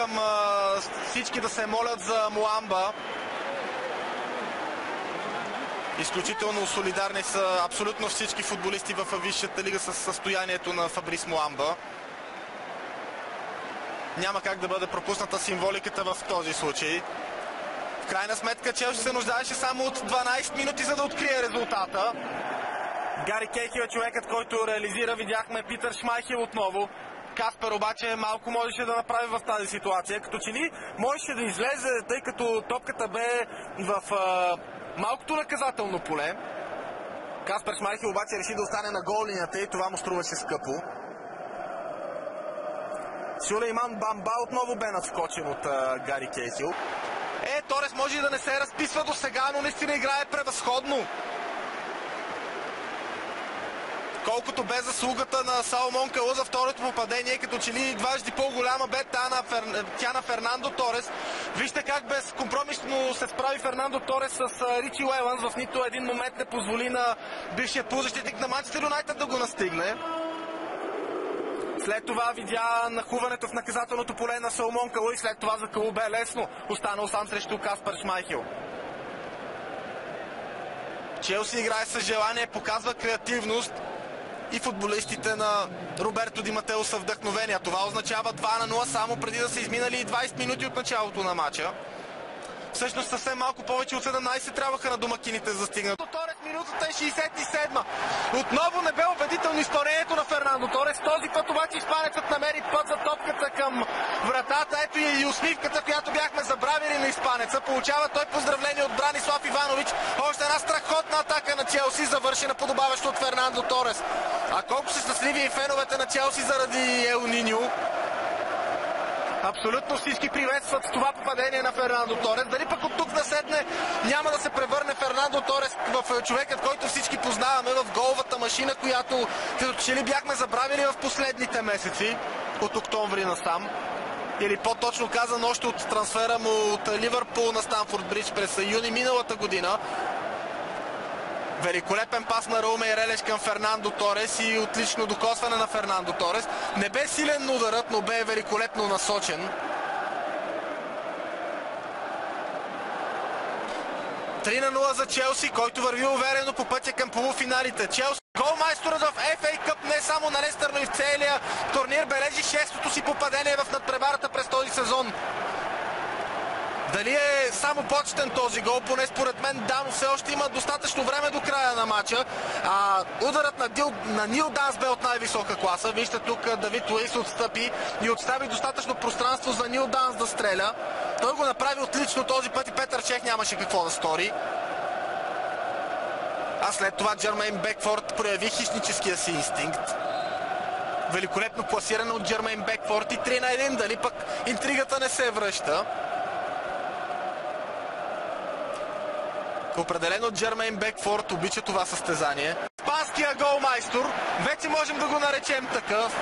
искам всички да се молят за Муамба. Изключително солидарни са абсолютно всички футболисти в Висшата лига с състоянието на Фабрис Муамба. Няма как да бъде пропусната символиката в този случай. В крайна сметка Челси се нуждаеше само от 12 минути, за да открие резултата. Гари Кейхил е човекът, който реализира. Видяхме Питър Шмайхел отново. Каспер обаче малко можеше да направи в тази ситуация. Като че ли можеше да излезе, тъй като топката бе в малкото наказателно поле. Каспер Шмайхел обаче реши да остане на гол линията и това му струваше скъпо. Сюлейман Бамба отново бе надскочен от Гари Кейхил. Торес може и да не се разписва до сега, но наистина играе превъзходно. Колкото бе заслугата на Саломон Калу за второто попадение, като че ли дважди по-голяма бе тя на Фернандо Торес. Вижте как безкомпромисно се справи Фернандо Торес с Ричи Уелънс. В нито един момент не позволи на бившият полузащитник на Манчестър Юнайтед да го настигне. След това видя нахуването в наказателното поле на Саломон Калу и след това за Калу бе лесно. Останал сам срещу Каспер Шмайхел. Челси играе с желание, показва креативност и футболистите на Роберто Ди Матео са вдъхновени. Това означава 2-0 само преди да са изминали 20 минути от началото на матча. Всъщност съвсем малко повече от 17 трябваха на домакините за стигнат. Торес, минутата е 67-ма. Отново не бе убедително изпълнението на Фернандо Торес. Този път обаче испанецът намери път за топката към вратата. Ето и усмивката, която бяхме забравили на испанеца. Получава той поздравление от Бранислав Иванович. Още една страхотна атака на Челси, завършена подобаващо от Фернандо Торес. А колко са щастливи и феновете на Челси заради Ел Ниньо. Абсолютно всички приветстват това попадение на Фернандо Торес. Дали пък от тук наседне няма да се превърне Фернандо Торес в човекът, който всички познаваме, в головата машина, която че ли бяхме забравили в последните месеци, от октомври насам. Или по-точно казано още от трансфера му от Ливърпул на Станфорд Бридж през юни миналата година. Великолепен пас на Рауме Ирелеш към Фернандо Торес и отлично докосване на Фернандо Торес. Не бе силен ударът, но бе великолепно насочен. 3-0 за Челси, който върви уверено по пътя към полуфиналите. Челси, голмайсторът в FA Cup не само на Лестър, но и в целия турнир, бележи 6-то си попадение в надпреварата през този сезон. Дали е само почетен този гол? Поне според мен да, но все още има достатъчно време до края на матча. Ударът на Нил Данс бе от най-висока класа. Вижте тук Давид Луис отстъпи и отстави достатъчно пространство за Нил Данс да стреля. Той го направи отлично този път и Петър Чех нямаше какво да стори. А след това Джермейн Бекфорд прояви хищническия си инстинкт. Великолепно пласиране от Джермейн Бекфорд и 3-1. Дали пък интригата не се връща? Определено Джермейн Бекфорд обича това състезание. Испанския голмайстор, вече можем да го наречем такъв.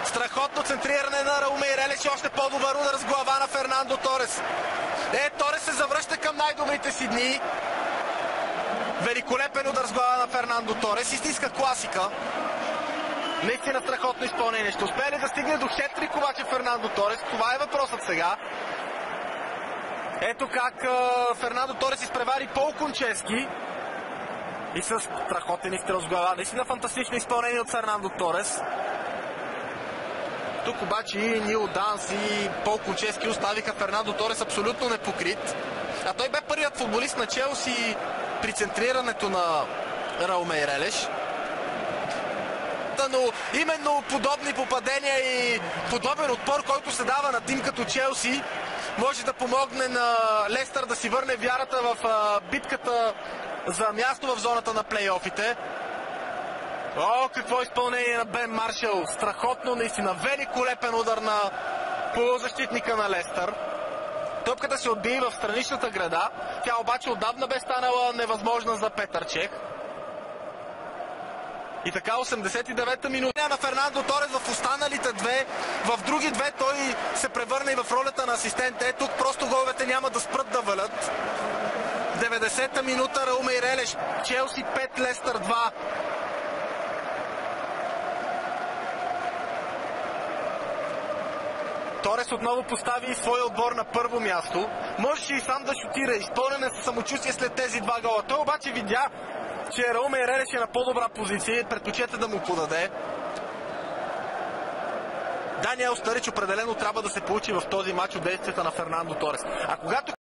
Страхотно центриране на Рауме Ирелеш и още по-добър удар с глава на Фернандо Торес. Торес се завръща към най-добрите си дни. Великолепен удар с глава на Фернандо Торес. Истинска класика. Наистина страхотно изпълнение. Ще успее ли да стигне до хет-трик обаче Фернандо Торес? Това е въпросът сега. Ето как Фернандо Торес изпревари Пол Кончески и с страхотен изстрел с глава. Наистина фантастично изпълнение от Фернандо Торес. Тук обаче и Нил Данс и Пол Кончески оставиха Фернандо Торес абсолютно непокрит. А той бе първият футболист на Челси при центрирането на Рауме Ирелеш. Но именно подобни попадения и подобен отпор, който се дава на тим като Челси, може да помогне на Лестър да си върне вярата в битката за място в зоната на плейофите. Какво изпълнение на Бен Маршал! Страхотно, наистина великолепен удар на полузащитника на Лестър. Топката се отби в страничната града. Тя обаче отдавна бе станала невъзможна за Петър Чех. И така 89-та минута на Фернандо Торес в останалите две. В други две той се превърна и в ролята на асистент. Тук просто головете няма да спрат да валят. 90-та минута Рауме Ирелеш. Челси 5, Лестър 2. Торес отново постави своя отбор на първо място. Можеше и сам да шутира, изпълнен със самочувствие след тези два гола. Той обаче видя, че Раул Мейерес е на по-добра позиция и предпочете да му подаде. Даниел Стърич определено трябва да се получи в този матч от действията на Фернандо Торес. А когато